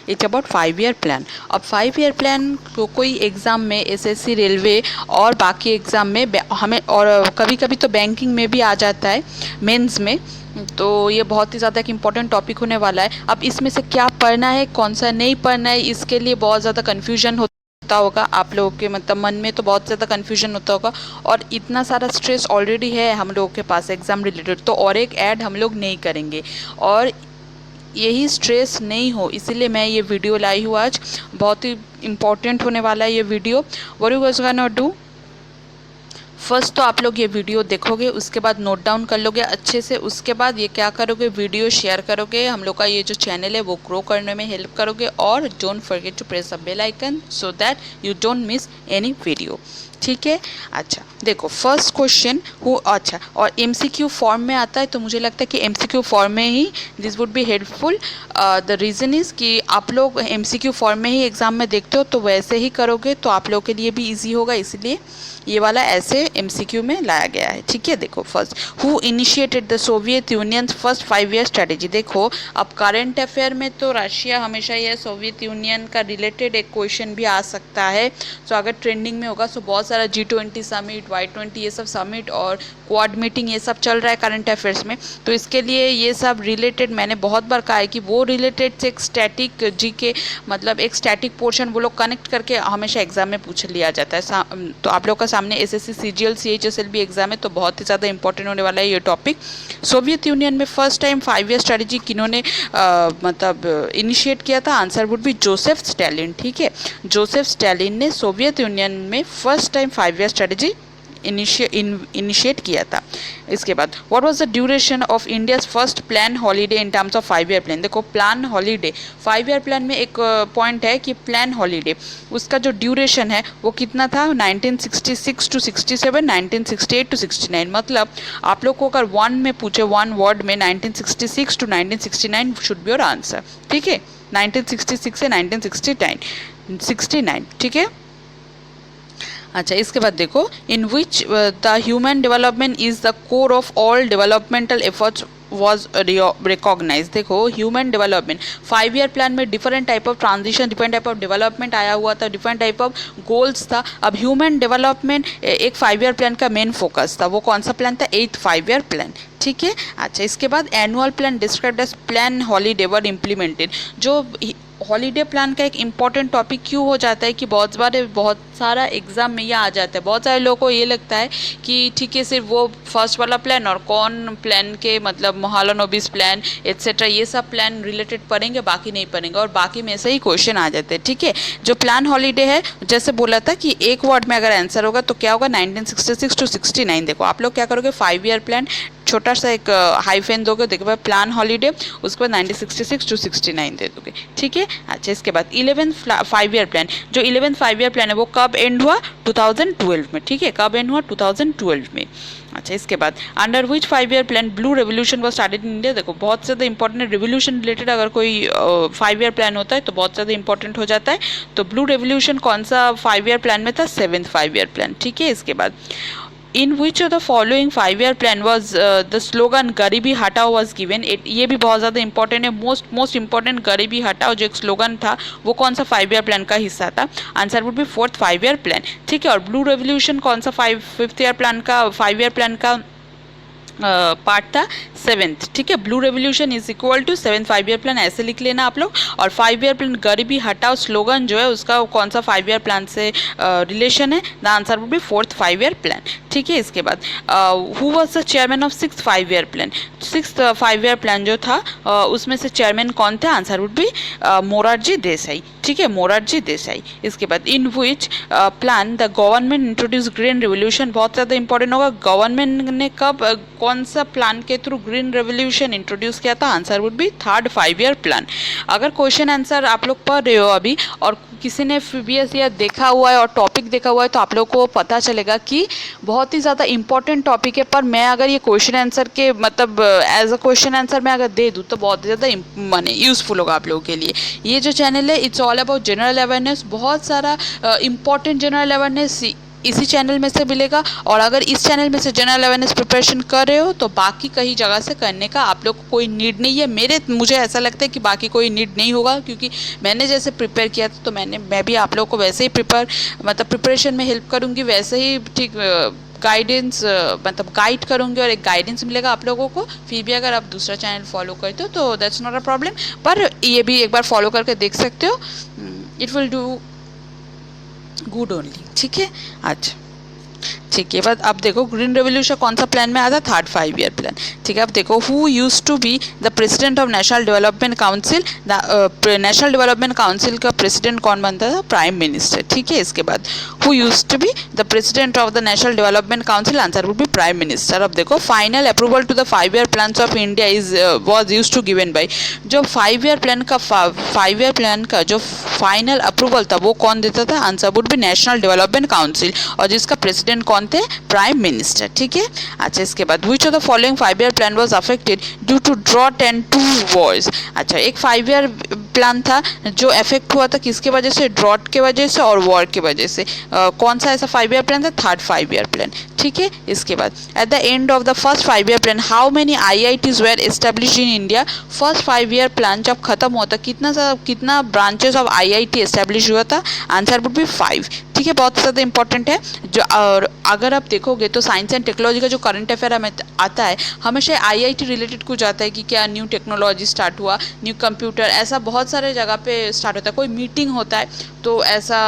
It's about 5 year plan. अब 5 year plan को कोई एग्ज़ाम में एसएससी, रेलवे और बाकी एग्ज़ाम में हमें, और कभी कभी तो बैंकिंग में भी आ जाता है, मेंस में। तो ये बहुत ही ज़्यादा एक इम्पॉर्टेंट टॉपिक होने वाला है। अब इसमें से क्या पढ़ना है, कौन सा नहीं पढ़ना है, इसके लिए बहुत ज़्यादा कन्फ्यूजन होता होगा आप लोगों के, मतलब मन में तो बहुत ज़्यादा कन्फ्यूजन होता होगा। और इतना सारा स्ट्रेस ऑलरेडी है हम लोगों के पास एग्ज़ाम रिलेटेड, तो और एक ऐड हम लोग नहीं करेंगे। और यही स्ट्रेस नहीं हो इसीलिए मैं ये वीडियो लाई हूँ आज। बहुत ही इम्पॉर्टेंट होने वाला है ये video. What you guys gonna do, first तो आप लोग ये वीडियो देखोगे, उसके बाद नोट डाउन कर लोगे अच्छे से, उसके बाद ये क्या करोगे, वीडियो शेयर करोगे, हम लोग का ये जो चैनल है वो ग्रो करने में हेल्प करोगे। और don't forget to press the bell icon so that you don't miss any video, ठीक है। अच्छा देखो, फर्स्ट क्वेश्चन हो, अच्छा, और एमसीक्यू फॉर्म में आता है, तो मुझे लगता है कि एमसीक्यू फॉर्म में ही this would be helpful. The reason is कि आप लोग एमसीक्यू फॉर्म में ही एग्ज़ाम में देखते हो, तो वैसे ही करोगे तो आप लोगों के लिए भी ईजी होगा, इसलिए ये वाला ऐसे एमसीक्यू में लाया गया है, ठीक है। देखो first, who initiated the Soviet union first 5 year strategy. देखो अब करंट अफेयर में तो रशिया हमेशा ही है, सोवियत यूनियन का रिलेटेड एक क्वेश्चन भी आ सकता है। सो अगर ट्रेंडिंग में होगा, सो बहुत सारा G20 समिट, Y20 ये सब समिट और क्वाड मीटिंग ये सब चल रहा है करंट अफेयर्स में, तो इसके लिए ये सब रिलेटेड मैंने बहुत बार कहा है कि वो रिलेटेड से एक स्टैटिक जीके, मतलब एक स्टैटिक पोर्शन वो लोग कनेक्ट करके हमेशा एग्जाम में पूछ लिया जाता है। तो आप लोग का सामने एसएससी, सीजीएल, सीएचएसएल भी एग्जाम है, तो बहुत ही ज़्यादा इंपॉर्टेंट होने वाला है ये टॉपिक। सोवियत यूनियन में फर्स्ट टाइम 5 ईयर स्ट्रेटेजी किन्होंने मतलब इनिशिएट किया था, आंसर वुड भी जोसेफ स्टैलिन, ठीक है। जोसेफ स्टैलिन ने सोवियत यूनियन में first time 5 year strategy initiate किया था। इसके बाद what was the duration of India's first plan holiday in terms of 5 year plan. देखो प्लान हॉलीडे, 5 ईयर प्लान में एक पॉइंट है कि प्लान हॉलीडे, उसका जो ड्यूरेशन है वो कितना था, 1966 टू 67, 1968 टू 69। मतलब आप लोग को अगर वन में पूछे, वन वर्ड में 1966 to 1969 should be your answer, ठीक है। 1966 से 1969, ठीक है। अच्छा इसके बाद देखो, in which the human development is the core of all developmental efforts was recognise. देखो ह्यूमन डेवलपमेंट 5 ईयर प्लान में different type of transition, different type of development आया हुआ था, डिफरेंट टाइप ऑफ गोल्स था। अब ह्यूमन डेवलपमेंट एक 5 year plan का main focus था। वो कौन सा प्लान था, 8th 5 ईयर प्लान, ठीक है। अच्छा इसके बाद annual plan described as plan holiday were implemented. जो हॉलीडे प्लान का एक इम्पॉर्टेंट टॉपिक क्यों हो जाता है कि बहुत बार बहुत सारा एग्ज़ाम में ये आ जाता है, बहुत सारे लोगों को ये लगता है कि ठीक है सिर्फ वो फर्स्ट वाला प्लान और कौन प्लान के मतलब मोहालानोबिस प्लान एट्सेट्रा ये सब प्लान रिलेटेड पढ़ेंगे, बाकी नहीं पढ़ेंगे, और बाकी में से ही क्वेश्चन आ जाते हैं, ठीक है। जो प्लान हॉलीडे है, जैसे बोला था कि एक वर्ड में अगर आंसर होगा तो क्या होगा, 1966 टू 69। देखो आप लोग क्या करोगे, 5 ईयर प्लान छोटा सा एक हाइफेन दोगे, देखो प्लान हॉलीडे, उसके बाद 1966 टू 69 दे दोगे, ठीक है। अच्छा इसके बाद 11th 5 ईयर प्लान, जो 11th 5 ईयर प्लान है वो कब एंड हुआ, 2012 में, ठीक है। कब एंड हुआ, 2012 में। अच्छा इसके बाद under which 5 year plan blue revolution was started in India. देखो बहुत ज़्यादा इंपॉर्टेंट, रेवोल्यूशन रिलेटेड अगर कोई 5 ईयर प्लान होता है तो बहुत ज़्यादा इंपॉर्टेंट हो जाता है। तो ब्लू रेवोल्यूशन कौन सा 5 ईयर प्लान में था, 7th 5 ईयर प्लान, ठीक है। इसके बाद in which of the following 5 year plan was the slogan गरीबी हटाओ वॉज गिवन। ये भी बहुत ज़्यादा इंपॉर्टेंट है, मोस्ट इंपॉर्टेंट गरीबी हटाओ जो एक स्लोगन था वो कौन सा 5 ईयर प्लान का हिस्सा था, answer would be 4th 5 year plan, ठीक है। और ब्लू रेवोल्यूशन कौन सा 5th ईयर प्लान का, 5 ईयर प्लान का पार्ट था, 7th, ठीक है। Blue revolution is equal to 7th 5 year plan, ऐसे लिख लेना आप लोग। और 5 ईयर प्लान गरीबी हटाओ स्लोगन जो है उसका कौन सा 5 ईयर प्लान से रिलेशन है, the answer would be 4th 5 year plan, ठीक है। इसके बाद who was the chairman of 6th 5 year plan. 6th 5 year plan जो था उसमें से चेयरमैन कौन थे, answer would be Morarji Desai, ठीक है, मोरारजी देसाई। इसके बाद in which plan the government introduce green revolution, बहुत ज़्यादा इंपॉर्टेंट होगा, गवर्नमेंट ने कब कौन सा प्लान के थ्रू ग्रीन रेवोल्यूशन इंट्रोड्यूस किया था, answer would B 3rd 5 year plan. अगर क्वेश्चन आंसर आप लोग पढ़ रहे हो अभी और किसी ने प्रीवियस ईयर देखा हुआ है और टॉपिक देखा हुआ है तो आप लोग को पता चलेगा कि बहुत ही ज़्यादा इंपॉर्टेंट टॉपिक है। पर मैं अगर ये क्वेश्चन आंसर के मतलब एज अ क्वेश्चन आंसर मैं अगर दे दूँ तो बहुत ज़्यादा माने यूज़फुल होगा आप लोगों के लिए। ये जो चैनल है it's all about general awareness, बहुत सारा इंपॉर्टेंट जनरल अवेयरनेस इसी चैनल में से मिलेगा। और अगर इस चैनल में से जनरल अवेयरनेस प्रिपरेशन कर रहे हो तो बाकी कहीं जगह से करने का आप लोग को कोई नीड नहीं है। मुझे ऐसा लगता है कि बाकी कोई नीड नहीं होगा, क्योंकि मैंने जैसे प्रिपेयर किया था तो मैं भी आप लोग को वैसे ही प्रिपरेशन में हेल्प करूँगी, वैसे ही ठीक गाइडेंस गाइड करूँगी और एक गाइडेंस मिलेगा आप लोगों को। फिर भी अगर आप दूसरा चैनल फॉलो करते हो तो दैट्स नॉट अ प्रॉब्लम, पर ये भी एक बार फॉलो करके देख सकते हो, it will do good only. ठीक है, अच्छा ठीक है। बाद अब देखो ग्रीन रेवोल्यूशन कौन सा प्लान में आता है, 3rd 5 ईयर प्लान। ठीक है, अब देखो who used to be the president of National Development Council. National Development Council का प्रेसिडेंट कौन बनता था, प्राइम मिनिस्टर। ठीक है, इसके बाद who used to be the president of the National Development Council, answer would be prime minister. अब देखो final approval to the 5 year plan of India is was use to given by. जो 5 year plan का जो final approval था वो कौन देता था, answer would B national Development council, और जिसका प्रेसिडेंट कौन थे, प्राइम मिनिस्टर। ठीक है, अच्छा इसके बाद which of the following 5 year plan was affected due to drought and 2 wars. अच्छा, एक 5 ईयर प्लान था जो अफेक्ट हुआ था किसके वजह से, ड्रॉट के वजह से और वॉर के वजह से। कौन सा ऐसा 5 ईयर प्लान था, 3rd 5 ईयर प्लान। ठीक है, इसके बाद at the end of the first 5 year plan how many IITs were establish in India. First 5 year plan जब खत्म हुआ था कितना ब्रांचेस ऑफ IIT एस्टेब्लिश हुआ था, आंसर वुड बी 5। ठीक है, बहुत ज़्यादा इंपॉर्टेंट है जो। और अगर आप देखोगे तो साइंस एंड टेक्नोलॉजी का जो करंट अफेयर हमें आता है हमेशा IIT रिलेटेड कुछ आता है कि क्या न्यू टेक्नोलॉजी स्टार्ट हुआ, न्यू कंप्यूटर, ऐसा बहुत सारे जगह पे स्टार्ट होता है। कोई मीटिंग होता है तो ऐसा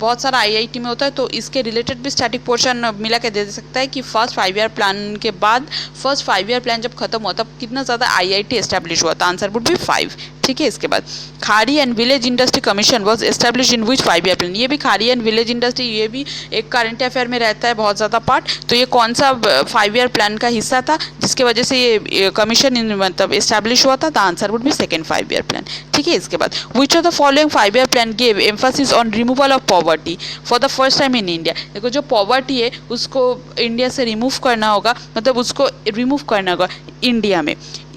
बहुत सारा IIT में होता है, तो इसके रिलेटेड भी स्टैटिक पोर्शन मिला के दे सकता है कि फर्स्ट 5 ईयर प्लान के बाद फर्स्ट 5 ईयर प्लान जब खत्म हुआ तब कितना ज़्यादा IIT एस्टेब्लिश हुआ था, आंसर वुड बी 5। ठीक है, इसके बाद खाड़ी and village industry commission was establish in which 5 year plan. ये भी खाड़ी एंड विलेज इंडस्ट्री, ये भी एक करंट अफेयर में रहता है बहुत ज़्यादा पार्ट। तो ये कौन सा 5 ईयर प्लान का हिस्सा था जिसके वजह से ये कमीशन मतलब एस्टेब्लिश हुआ था, the answer would B 2nd 5 year plan. ठीक है, इसके बाद which of the following 5 year plan gave Mphasis on removal of poverty for the first time in India. देखो जो पॉवर्टी है उसको इंडिया से रिमूव करना होगा, मतलब उसको रिमूव करना होगा इंडिया में।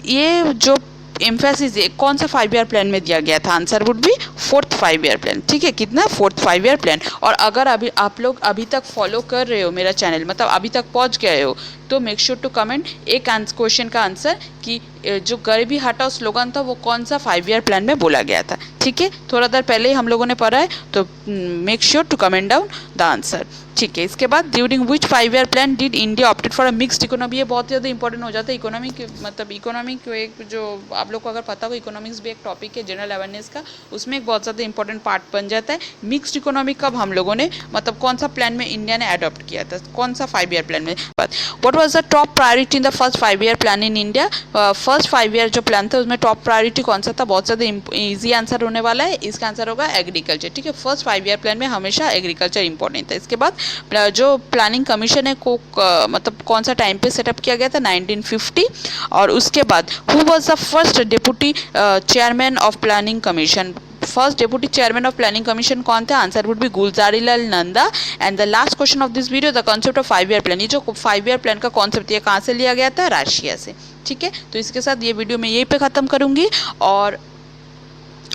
ये जो एम्फेसिस कौन सा 5 ईयर प्लान में दिया गया था, answer would be 4th 5 year plan. ठीक है, कितना, 4th 5 ईयर प्लान। और अगर अभी आप लोग अभी तक फॉलो कर रहे हो मेरा चैनल, मतलब अभी तक पहुंच गए हो, तो मेक श्योर टू कमेंट एक क्वेश्चन का आंसर कि जो गरीबी हटाओ स्लोगन था वो कौन सा 5 ईयर प्लान में बोला गया था। ठीक है, थोड़ा देर पहले ही हम लोगों ने पढ़ा है, तो make sure to comment down the answer. ठीक है, इसके बाद during which 5 year plan did India opted for a mixed economy. ये बहुत ज़्यादा इंपॉर्टेंट हो जाता है इकोनॉमिक, मतलब इकोनॉमिक एक जो आप लोग को अगर पता हो, इकोनॉमिक्स भी एक टॉपिक है जनरल अवेयरनेस का, उसमें एक बहुत ज़्यादा इंपॉर्टेंट पार्ट बन जाता है। मिक्स्ड इकोनॉमी कब हम लोगों ने, मतलब कौन सा प्लान में इंडिया ने अडॉप्ट किया था, कौन सा 5 ईयर प्लान में। What was the top priority in the first 5 year plan in India. First 5 year जो प्लान था उसमें टॉप प्रायोरिटी कौन सा था, बहुत ज़्यादा ईजी आंसर होने वाला है, इसका आंसर होगा एग्रीकल्चर। ठीक है, फर्स्ट 5 ईयर प्लान में हमेशा एग्रीकल्चर इंपॉर्टेंट था। इसके बाद जो प्लानिंग कमीशन है को मतलब कौन सा टाइम पे सेटअप किया गया था, 1950। और उसके बाद who was the first deputy chairman of planning commission. First deputy chairman of planning commission कौन थे, answer would B Gulzarilal Nanda. And the last question of this video, the concept of 5 year plan. ये जो 5 ईयर प्लान का concept ये कहाँ से लिया गया था, रशिया से। ठीक है, तो इसके साथ ये वीडियो मैं यहीं पे ख़त्म करूँगी। और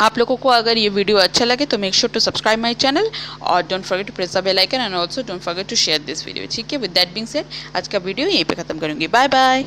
आप लोगों को अगर ये वीडियो अच्छा लगे तो make sure to subscribe my channel और don't forget to press the bell icon and also don't forget to share this video. ठीक है, विद दैट बीइंग सेड आज का वीडियो यहीं पे ख़त्म करूँगी। Bye bye.